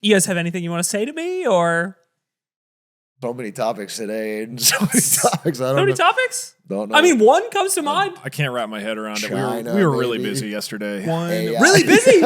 You guys have anything you want to say to me, or So many topics today, and so many topics. I don't so many know. topics? Don't know. I mean, one comes to mind. I can't wrap my head around it. China, We were really baby. busy yesterday. Really busy?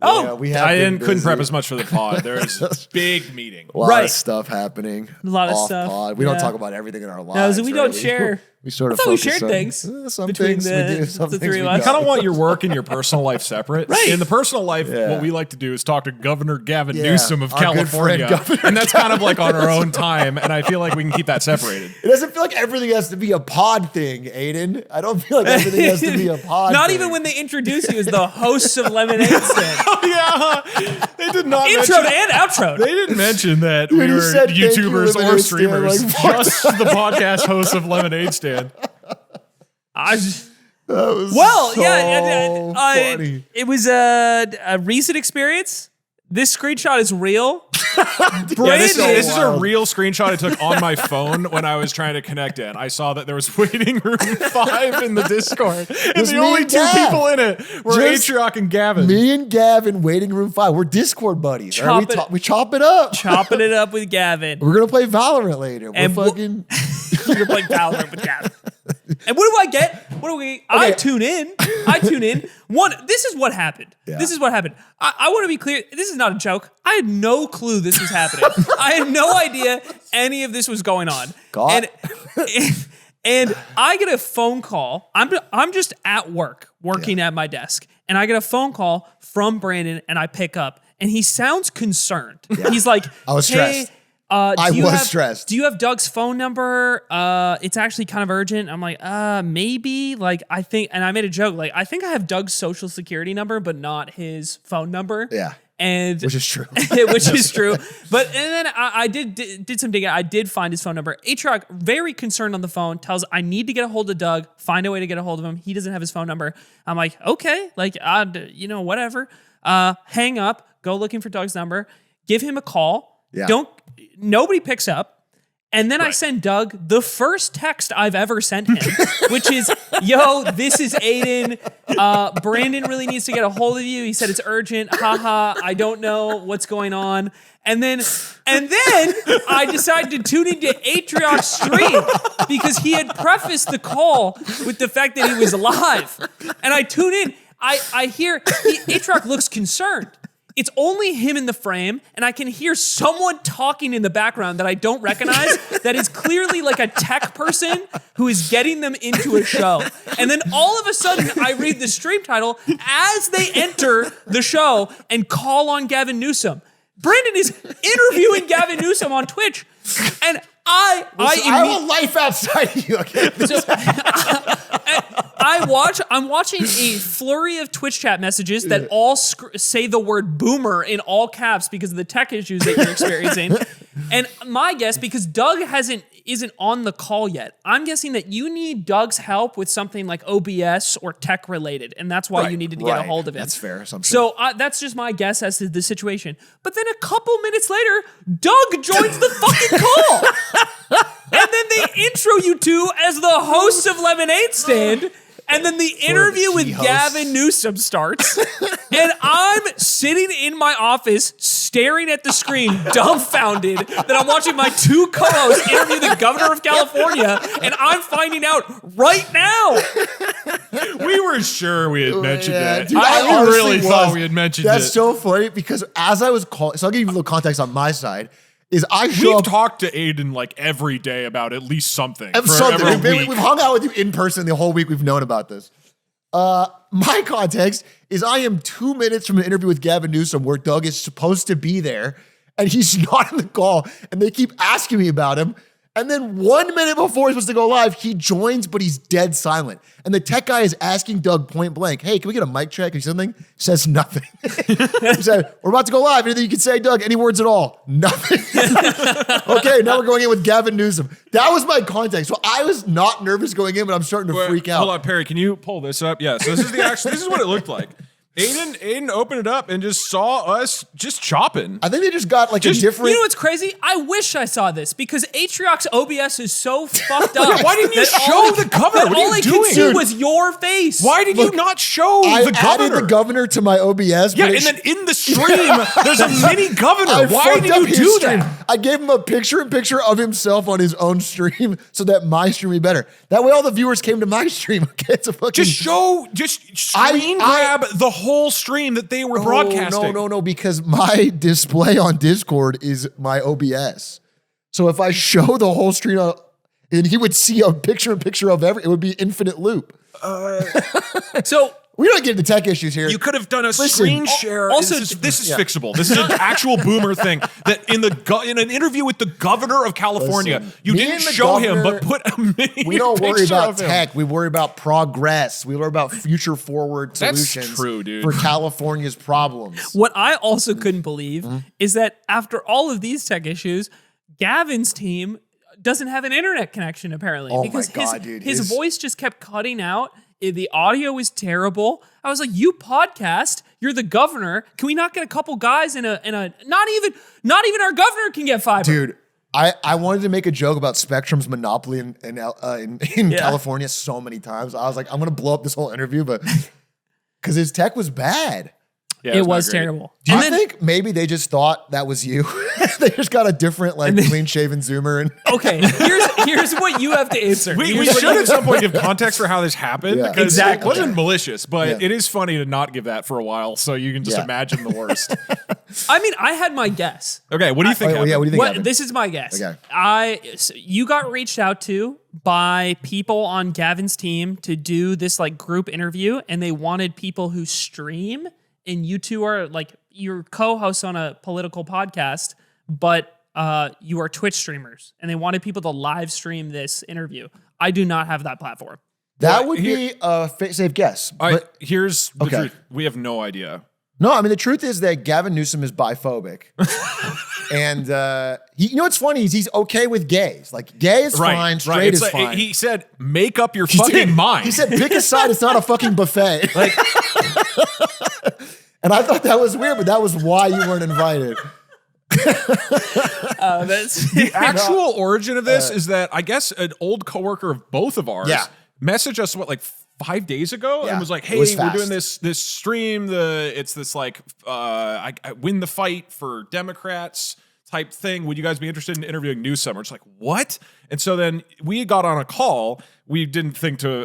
Oh, yeah, we have I been couldn't prep busy. as much for the pod. There was a big meeting. A lot Right. of stuff happening. A lot of off stuff, Pod. We don't yeah. talk about everything in our No, lives. so we don't right? share. We sort I of thought we focus shared on things some between things we the- do. Some the things three we of us. I kind of want your work and your personal life separate. Right. In the personal life, Yeah. what we like to do is talk to Governor Gavin Yeah, Newsom of our good friend, California. Governor And that's kind of like on our own time. And I feel like we can keep that separated. It doesn't feel like everything has to be a pod thing, Aiden. I don't feel like everything has to be a pod Not thing. even when they introduce you as the host of Lemonade Stand. Yeah. They did not Intro mention. and outro. They didn't mention that Dude, we you were said thank you, YouTubers or Lemonade Stand, streamers. like, Just the podcast hosts of Lemonade Stand. I just, That was well, so yeah, funny. it was a recent experience. This screenshot is real. Yeah, Brandon, this is a wild. real screenshot I took on my phone when I was trying to connect in. I saw that there was waiting room 5 in the Discord. And Just the me only and 2 Gav. people in it were Just Atrioc and Gavin. Me and Gavin, waiting room 5. We're Discord buddies. Chop right? it- We chop it up. chopping it up with Gavin. We're gonna play Valorant later. We're And fucking. You're playing Valorant with Gavin. And what do I get? What do we? I Okay. tune in. One, this is what happened. Yeah. This is what happened. I want to be clear. This is not a joke. I had no clue this was happening. I had no idea any of this was going on. God. And I get a phone call. I'm just at work, working at my desk, and I get a phone call from Brandon, and I pick up, and he sounds concerned. He's like, I was "Hey, stressed. I do you was have- stressed. Do you have Doug's phone number? It's actually kind of urgent." I'm like, maybe. Like, I think, and I made a joke. Like, I think I have Doug's social security number, but not his phone number. Yeah. And Which is true. which is true. But and then I did some digging. I did find his phone number. Atrioc, very concerned on the phone, tells I need to get a hold of Doug. Find a way to get a hold of him. He doesn't have his phone number. I'm like, okay, like whatever. Hang up. Go looking for Doug's number. Give him a call. Yeah. Nobody picks up. And then I send Doug the first text I've ever sent him, which is, "Yo, this is Aiden. Brandon really needs to get a hold of you. He said it's urgent. Haha. I don't know what's going on." And then I decided to tune into Atrioc's stream because he had prefaced the call with the fact that he was live. And I tune in. I hear Atrioc looks concerned. It's only him in the frame, and I can hear someone talking in the background that I don't recognize that is clearly like a tech person who is getting them into a show. And then all of a sudden, I read the stream title as they enter the show and call on Gavin Newsom. Brandon is interviewing Gavin Newsom on Twitch, and I have a life outside of you. Okay. I'm watching a flurry of Twitch chat messages that all say the word boomer in all caps because of the tech issues that you're experiencing. And my guess, because Doug isn't on the call yet, I'm guessing that you need Doug's help with something like OBS or tech related, and that's why you needed to get a hold of him. That's fair assumption. So that's just my guess as to the situation. But then a couple minutes later, Doug joins the fucking call. And then they intro you two as the hosts of Lemonade Stand. And then the interview with hosts. Gavin Newsom starts. And I'm sitting in my office staring at the screen, dumbfounded that I'm watching my 2 co-hosts interview the governor of California. And I'm finding out right now. We were sure we had mentioned that. Dude, I honestly really thought was. we had mentioned That's it. so funny because as I was calling, so I'll give you a little context on my side. Is I show We've up talked to Aiden like every day about at least something. For something. every We've week. hung out with you in person the whole week. We've known about this. My context is I am 2 minutes from an interview with Gavin Newsom where Doug is supposed to be there and he's not in the call and they keep asking me about him. And then 1 minute before he's supposed to go live, he joins, but he's dead silent. And the tech guy is asking Doug point blank, "Hey, can we get a mic check or something?" Says nothing. He said, "We're about to go live. Anything you can say, Doug? Any words at all?" Nothing. Okay, now we're going in with Gavin Newsom. That was my context. So I was not nervous going in, but I'm starting to freak out. Hold on, Perry. Can you pull this up? Yeah. So this is the actual. This is what it looked like. Aiden opened it up and just saw us just chopping. I think they just got like a different. You know what's crazy? I wish I saw this because Atriox OBS is so fucked up. Why didn't you that show all- the governor? that What are all you I doing? could see was your face. Why did you not show I the added governor? the governor to my OBS. Yeah, but and then in the stream, there's a mini governor. I Why fucked did up you his do stream. that? I gave him a picture of himself on his own stream so that my stream would be better. That way all the viewers came to my stream. Okay, it's a fucking Just screen grab the whole stream that they were broadcasting. No, because my display on Discord is my OBS. So if I show the whole stream and he would see a picture of it would be infinite loop. So We don't get into tech issues here. You could have done a Listen, screen share. also- This is fixable. This is an actual boomer thing. That in an interview with the governor of California, Listen, you me didn't and the show him, governor- but put a mini. We don't worry picture about of him. tech. We worry about progress. We worry about future forward That's solutions true, dude. for California's problems. what I also couldn't believe Mm-hmm. is that after all of these tech issues, Gavin's team doesn't have an internet connection apparently Oh my because God, dude. his His- voice just kept cutting out. The audio was terrible. I was like, "You podcast? You're the governor. Can we not get a couple guys in a not even our governor can get fiber?" Dude, I wanted to make a joke about Spectrum's monopoly in California so many times. I was like, I'm going to blow up this whole interview, but because his tech was bad. Yeah, it it's not was great. terrible. Do And you then- think maybe they just thought that was you? They just got a different, like, clean-shaven Zoomer. And Okay, here's what you have to answer. We Here's what should you- at some point give context for how this happened Yeah. because Exactly. it wasn't malicious, but Yeah. it is funny to not give that for a while, so you can just Yeah. imagine the worst. I mean, I had my guess. Okay, what do you think? what do you think? What, happened? this is my guess. Okay. You got reached out to by people on Gavin's team to do this like group interview, and they wanted people who stream, and you two are like you're co-hosts on a political podcast, but you are Twitch streamers, and they wanted people to live stream this interview. I do not have that platform. That Well, would be a safe guess. But Here's the Okay. truth: we have no idea. no, I mean, the truth is that Gavin Newsom is biphobic. And you know what's funny is he's okay with gays. Like, gay is fine, straight It's is like, fine. He said, "Make up your He did. fucking mind." He said, pick a side, it's not a fucking buffet. like, And I thought that was weird, but that was why you weren't invited. That's the actual origin of this is that I guess an old coworker of both of ours Yeah. messaged us like 5 days ago Yeah. and was like, It "Hey, was we're fast. doing this stream. It's this like I win the fight for Democrats type thing. Would you guys be interested in interviewing Newsom?" We're just like, "What?" And so then we got on a call. We didn't think to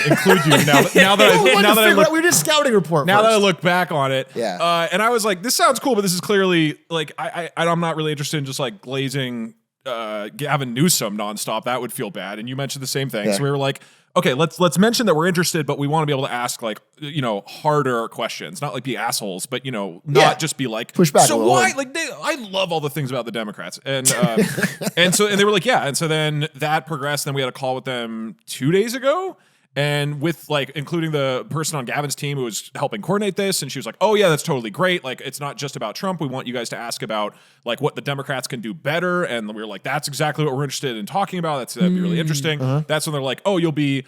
include you. Now that We did a scouting report. now that I first. look back on it, Yeah. and I was like, this sounds cool, but this is clearly like I'm not really interested in just like glazing Gavin Newsom nonstop. That would feel bad. And you mentioned the same thing, Yeah. so we were like, okay, let's mention that we're interested, but we want to be able to ask like harder questions, not like be assholes, but not Yeah. just be like Push back a So little. why like I love all the things about the Democrats, and and they were like yeah, and so then that progressed. Then we had a call with them 2 days ago. And with like including the person on Gavin's team who was helping coordinate this, and she was like, "Oh yeah, that's totally great. Like it's not just about Trump. We want you guys to ask about like what the Democrats can do better." And we were like, "That's exactly what we're interested in talking about. That'd be really interesting." That's when they're like, "Oh, you'll be."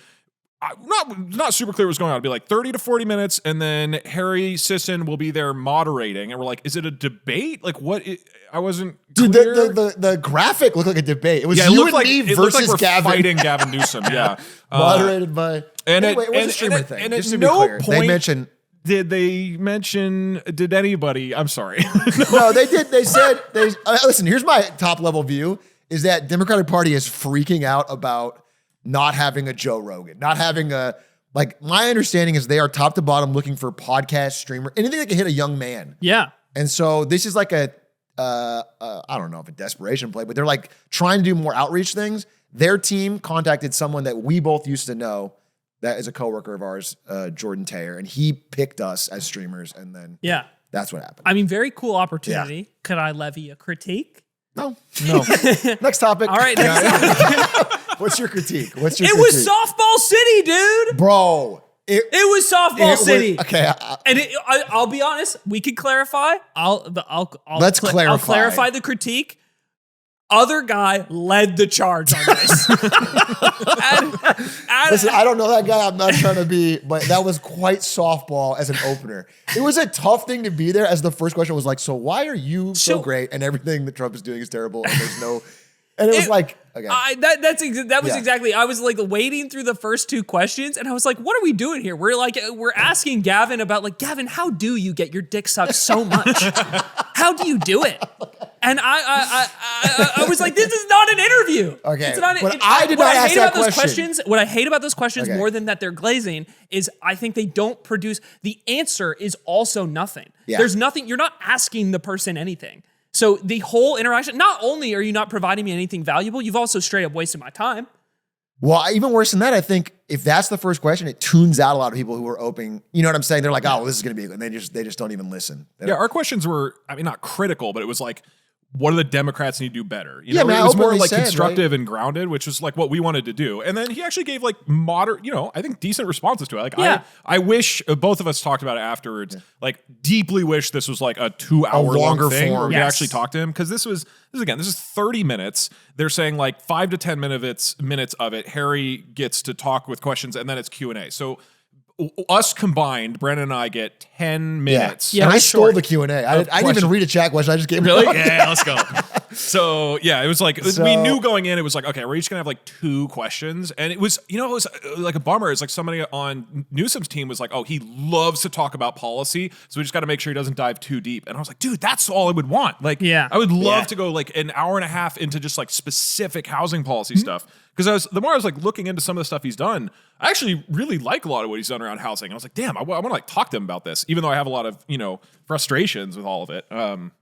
Not super clear what's going on. It'll be like 30 to 40 minutes, and then Harry Sisson will be there moderating. And we're like, "Is it a debate? Like what?" I wasn't Dude, clear. the graphic looked like a debate. It was Yeah, it you looked and like me it looked versus like we're Gavin. fighting Gavin Newsom. Yeah, Moderated by. and anyway, at- it was and- a streamer and at- thing. and at just to be no clear. point- They mentioned. Did anybody? I'm sorry. No, they did. They said. Listen, here's my top level view: is that Democratic Party is freaking out about not having a Joe Rogan, not having a like. My understanding is they are top to bottom looking for podcast streamer, anything that can hit a young man. yeah. And so this is like I don't know if a desperation play, but they're like trying to do more outreach things. Their team contacted someone that we both used to know that is a coworker of ours, Jordan Taylor, and he picked us as streamers, and then Yeah. that's what happened. I mean, very cool opportunity. Could I levy a critique? No. Next topic. All right. Next What's your critique? What's your It critique? was Softball City, dude. Bro. It was Softball City. Okay. And I'll be honest. We can clarify. I'll Let's I'll clarify. clarify the critique. other guy led the charge on this. Listen, I don't know that guy. I'm not trying to be, but that was quite softball as an opener. It was a tough thing to be there as the first question was like, so why are you so great and everything that Trump is doing is terrible and there's no, and it was like, okay. That was exactly, I was like waiting through the first two questions and I was like, what are we doing here? We're asking Gavin about like, Gavin, how do you get your dick sucked so much? How do you do it? And I was like, this is not an interview. Okay, it's not, but I did not ask that question. What I hate about those questions more than that they're glazing is I think they don't produce, the answer is also nothing. Yeah. There's nothing, you're not asking the person anything. So the whole interaction, not only are you not providing me anything valuable, you've also straight up wasted my time. Well, even worse than that, I think if that's the first question, it tunes out a lot of people who are open. You know what I'm saying? They're like, oh, well, this is going to be, and they just don't even listen. Yeah, our questions were, I mean, not critical, but it was like, what do the Democrats need to do better? You Yeah, know, man, it was more openly like said, constructive and grounded, which is like what we wanted to do. And then he actually gave like moderate, I think decent responses to it. Like I wish both of us talked about it afterwards. Like deeply wish this was like a 2-hour longer long thing form. where we Yes. actually talked to him, because this is 30 minutes. They're saying like 5 to 10 minutes of it. Harry gets to talk with questions, and then it's Q&A. So us combined, Brandon and I get 10 minutes. Yeah, and I it's stole short. the Q&A. I didn't even read a chat question. I just gave Really? it. Yeah, let's go. So yeah, it was like we knew going in. It was like, okay, we're each gonna have like 2 questions, and it was it was like a bummer. It's like somebody on Newsom's team was like, oh, he loves to talk about policy, so we just got to make sure he doesn't dive too deep. And I was like, dude, that's all I would want. Like, I would love to go like an hour and a half into just like specific housing policy stuff. Because the more I was like looking into some of the stuff he's done, I actually really like a lot of what he's done around housing. And I was like, damn, I want to like talk to him about this, even though I have a lot of frustrations with all of it.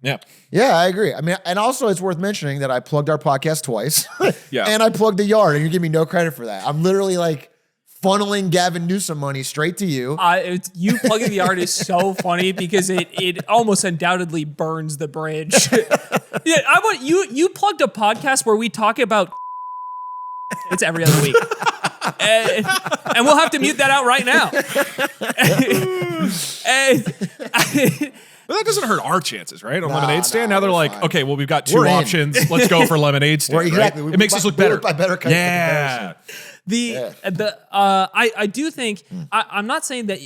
Yeah, I agree. I mean, and also it's worth mentioning that I plugged our podcast twice. Yeah. And I plugged the Yard, and you give me no credit for that. I'm literally like funneling Gavin Newsom money straight to you. You plugging the Yard is so funny because it almost undoubtedly burns the bridge. Yeah, I want you plugged a podcast where we talk about it's every other week. And we'll have to mute that out right now. But that doesn't hurt our chances, right? On Lemonade Stand. Now they're like, fine. okay, well, we've got 2 We're in. options. Let's go for Lemonade Stand. Exactly. Right? It makes us look better. I better cut yeah. I do think I'm not saying that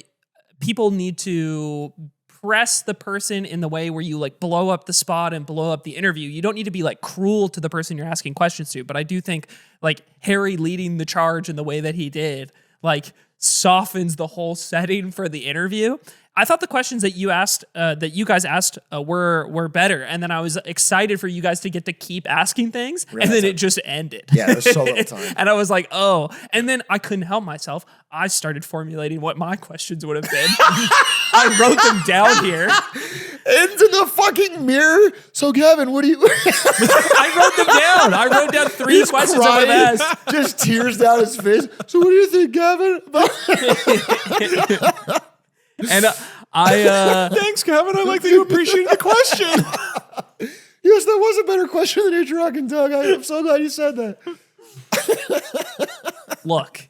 people need to press the person in the way where you like blow up the spot and blow up the interview. You don't need to be like cruel to the person you're asking questions to, but I do think like Harry leading the charge in the way that he did like softens the whole setting for the interview. I thought the questions that you asked, that you guys asked, were better, and then I was excited for you guys to get to keep asking things, and then it just ended. Yeah, there's so little time. And I was like, oh, and then I couldn't help myself. I started formulating what my questions would have been. I wrote them down here. Into the fucking mirror. So, Gavin, what do you? I wrote them down. I wrote down 3 questions I would have asked. Just tears down his face. So, what do you think, Gavin? And Thanks, Kevin. I like that you appreciated the question. Yes, that was a better question than H-Rock and Doug. I'm so glad you said that. look,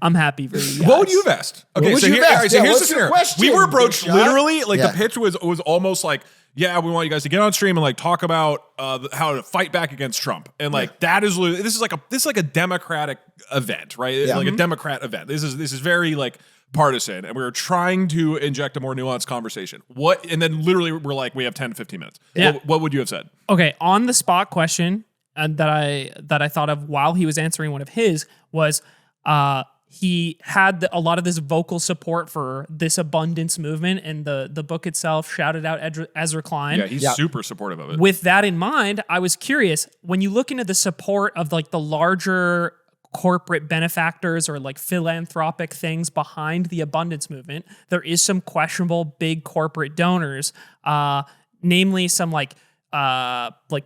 I'm happy for you guys. What would you have asked? Okay, would so, you here, have all asked? right, so Yeah, here's what's the your scenario. question, We were approached big shot? literally, like Yeah. the pitch was almost like, yeah, we want you guys to get on stream and like talk about how to fight back against Trump, and like that is literally, this is like a Democratic event, right? It's like a Democrat event. This is very like partisan, and we were trying to inject a more nuanced conversation. And then literally we're like, we have 10 to 15 minutes. Yeah. What would you have said? Okay, on the spot question that I thought of while he was answering one of his was he had a lot of this vocal support for this abundance movement, and the book itself shouted out Ezra Klein. Yeah, he's super supportive of it. With that in mind, I was curious, when you look into the support of like the larger corporate benefactors or like philanthropic things behind the abundance movement, there is some questionable big corporate donors, namely some like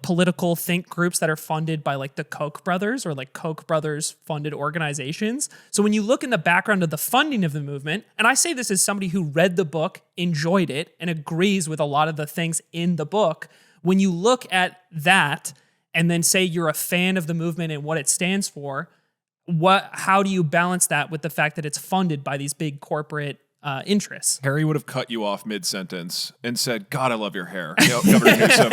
political think groups that are funded by like the Koch brothers or like Koch brothers funded organizations. So when you look in the background of the funding of the movement, and I say this as somebody who read the book, enjoyed it, and agrees with a lot of the things in the book, when you look at that and then say you're a fan of the movement and what it stands for, how do you balance that with the fact that it's funded by these big corporate interests? Harry would have cut you off mid-sentence and said, God, I love your hair. Governor Newsom.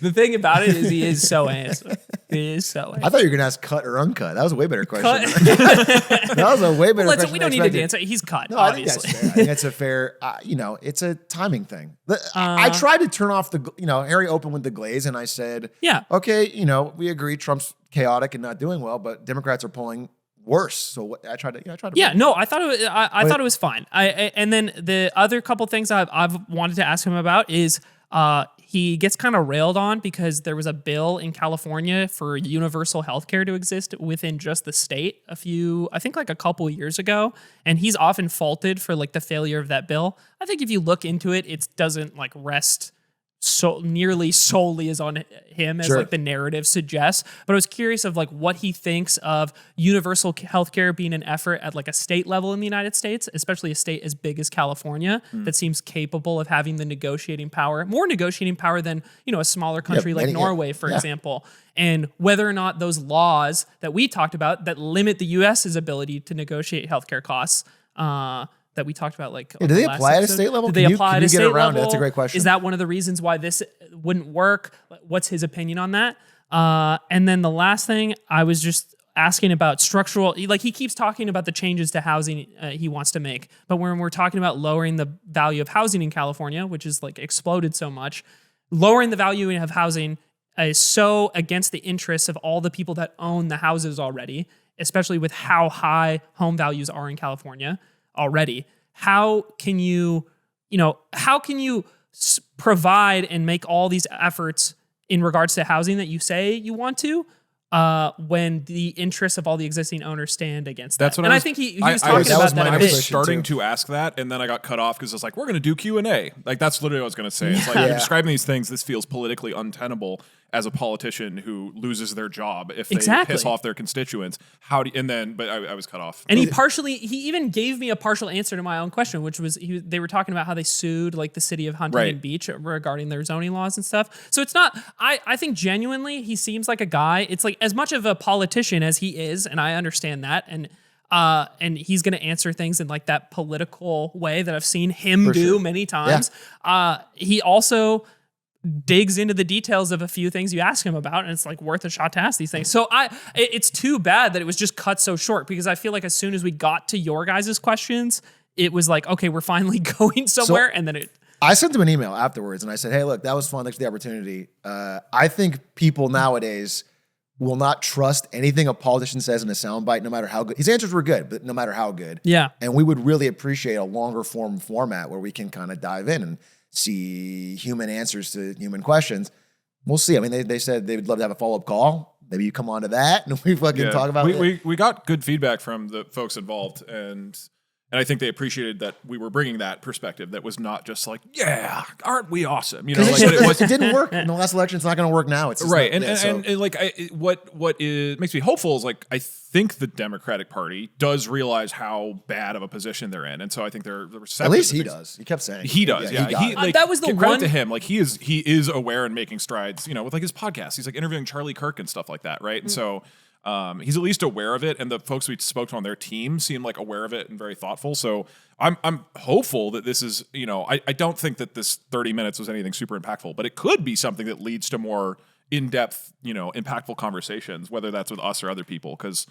The thing about it is he is so handsome. He is so handsome. I thought you were going to ask cut or uncut. That was a way better question. Cut. That was a way better question. We than don't I need to expected. answer. He's cut, No, obviously. I think that's fair. I think that's a fair, it's a timing thing. I tried to turn off Harry opened with the glaze and I said, Yeah. okay, we agree Trump's chaotic and not doing well, but Democrats are polling worse. So I tried to. Yeah, no, I thought it was fine. And then the other couple things I've wanted to ask him about is he gets kind of railed on because there was a bill in California for universal healthcare to exist within just the state a couple years ago, and he's often faulted for like the failure of that bill. I think if you look into it, it doesn't like rest so nearly solely is on him as Sure. like the narrative suggests. But I was curious of like what he thinks of universal healthcare being an effort at like a state level in the United States, especially a state as big as California that seems capable of having the negotiating power, more negotiating power than, a smaller country like Norway, for example. And whether or not those laws that we talked about that limit the US's ability to negotiate healthcare costs, that we talked about, like, do they apply at a state level? Do they Can you- apply can at a you get state around it? level? That's a great question. Is that one of the reasons why this wouldn't work? What's his opinion on that? And then the last thing, I was just asking about structural, like he keeps talking about the changes to housing he wants to make. But when we're talking about lowering the value of housing in California, which is like exploded so much, lowering the value of housing is so against the interests of all the people that own the houses already, especially with how high home values are in California already. How can you provide and make all these efforts in regards to housing that you say you want to, when the interests of all the existing owners stand against that? That's what and I I was think he I- was I talking was- about was that my a I bit. was question, starting too. to ask that, and then I got cut off because it's like, we're going to do Q&A. Like, that's literally what I was going to say. It's like, you're describing these things, this feels politically untenable as a politician who loses their job if they Exactly. piss off their constituents. But I was cut off. And he even gave me a partial answer to my own question, which was they were talking about how they sued like the city of Huntington Right. Beach regarding their zoning laws and stuff. So it's not, I think genuinely he seems like a guy, it's like as much of a politician as he is, and I understand that. And he's going to answer things in like that political way that I've seen him do many times. He also digs into the details of a few things you ask him about, and it's like worth a shot to ask these things. So it's too bad that it was just cut so short, because I feel like as soon as we got to your guys' questions, it was like, okay, we're finally going somewhere. And then I sent him an email afterwards and I said, hey, look, that was fun. Thanks for the opportunity. I think people nowadays will not trust anything a politician says in a soundbite, no matter how good. His answers were good, but no matter how good. Yeah. And we would really appreciate a longer format where we can kind of dive in and see human answers to human questions. We'll see. I mean, they said they would love to have a follow-up call. Maybe you come on to that and we fucking talk about it. We got good feedback from the folks involved, and I think they appreciated that we were bringing that perspective that was not just like, yeah, aren't we awesome? You know, like, It didn't work in the last election. It's not going to work now. It's just right. not- And like, what makes me hopeful is like, I think the Democratic Party does realize how bad of a position they're in. And so I think they're receptive. at least to he things. does. He kept saying He does, yeah. he got it. Like, that was the give credit one- to him. Like he is aware and making strides. You know, with like his podcast, he's like interviewing Charlie Kirk and stuff like that, right? And so he's at least aware of it, and the folks we spoke to on their team seem like aware of it and very thoughtful. So I'm hopeful that this is, you know, I don't think that this 30 minutes was anything super impactful, but it could be something that leads to more in-depth, you know, impactful conversations, whether that's with us or other people. Because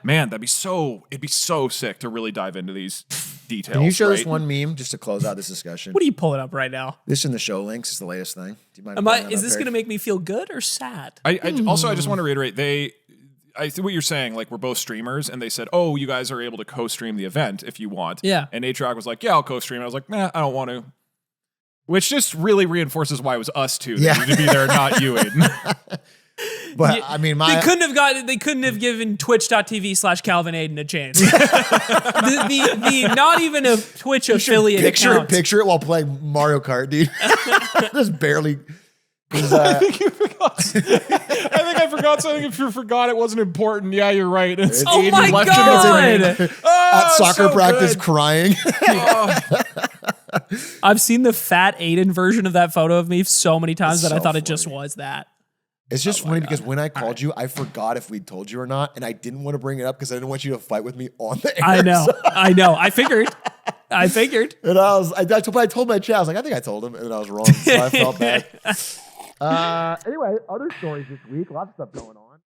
man, it'd be so sick to really dive into these details. Can you show right? this one meme just to close out this discussion? what are you pulling up right now? This in the show links is the latest thing. Do you mind pulling that Is up, this Harry? going to make me feel good or sad? Also, I just want to reiterate, I think what you're saying, like, we're both streamers, and they said, oh, you guys are able to co-stream the event if you want. Yeah. And Atrioc was like, yeah, I'll co-stream. I was like, nah, I don't want to. Which just really reinforces why it was us two that needed to be there, not you, Aiden. But I mean, They couldn't have given twitch.tv/Calvin Aiden a chance. the not even a Twitch affiliate account. picture it while playing Mario Kart, dude. Just barely. I think I forgot something. If you forgot it wasn't important, yeah, you're right. It's Oh Aiden my left God. At soccer so practice good. crying. I've seen the fat Aiden version of that photo of me so many times that I so thought it just funny. was that. It's just funny because when I called you, I forgot if we told you or not, and I didn't want to bring it up because I didn't want you to fight with me on the air. I know. I figured. And I told my chat, I was like, I think I told him, and then I was wrong, so I felt bad. Anyway, other stories this week. Lots of stuff going on.